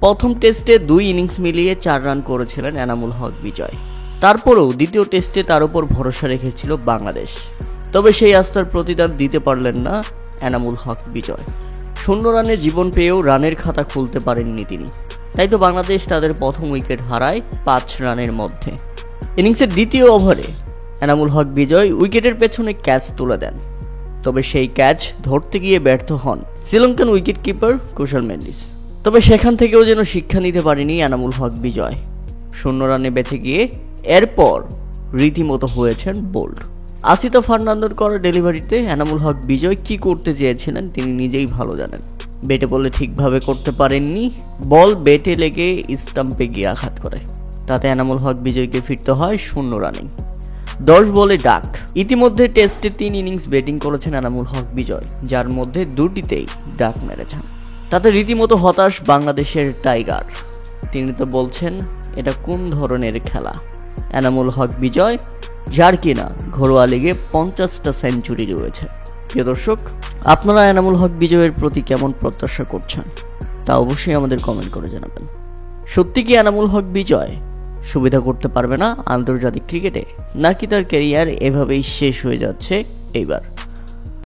প্রথম টেস্টে 2 ইনিংস মিলিয়ে 4 রান করেছিলেন এনামুল হক বিজয়। তারপরেও দ্বিতীয় টেস্টে তার উপর ভরসা রেখেছিল বাংলাদেশ, তবে সেই আস্থার প্রতিদান দিতে পারলেন না এনামুল হক বিজয়। 0 রানে জীবন পেয়েও রানের খাতা খুলতে পারেননি তিনি। তাই তো বাংলাদেশ তাদের প্রথম উইকেট হারায় 5 রানের মধ্যে। ইনিংসের দ্বিতীয় ওভারে এনামুল হক বিজয় উইকেটের পেছনে ক্যাচ তুলে দেন, তবে সেই ক্যাচ ধরতে গিয়ে ব্যর্থ হন শ্রীলঙ্কান উইকেট কিপার কুশল মেন্ডিস। তবে সেখান থেকেও যেন শিক্ষা নিতে পারেনি এনামুল হক বিজয়। 0 রানে বেঁচে গিয়ে এরপর রীতিমতো হয়েছেন বোল্ড। আসিতা ফার্নান্দোর করা ডেলিভারিতে এনামুল হক বিজয় কি করতে চেয়েছিলেন তিনি নিজেই ভালো জানেন। ব্যাটে বলে ঠিকভাবে করতে পারেননি, বল ব্যাটে লেগে স্টাম্পে গিয়ে আঘাত করে। তাতে এনামুল হক বিজয়কে ফিরতে হয় 0 রানে। 10 বলে ডাক। ইতিমধ্যে টেস্টে 3 ইনিংস ব্যাটিং করেছেন এনামুল হক বিজয়, যার মধ্যে 2টিতেই ডাক মেরেছেন। তাতে রীতিমতো হতাশ বাংলাদেশের টাইগার। তিনি তো বলছেন এটা কোন ধরনের খেলা। এনামুল হক বিজয়, যার কিনা ঘরোয়া লিগে 50টা সেঞ্চুরি রয়েছে। প্রিয় দর্শক, আপনারা এনামুল হক বিজয়ের প্রতি কেমন প্রত্যাশা করছেন তা অবশ্যই আমাদের কমেন্ট করে জানাবেন। সত্যি কি এনামুল হক বিজয় সুবিধা করতে পারবে না আন্তর্জাতিক ক্রিকেটে, নাকি তার ক্যারিয়ার এভাবেই শেষ হয়ে যাচ্ছে এইবার?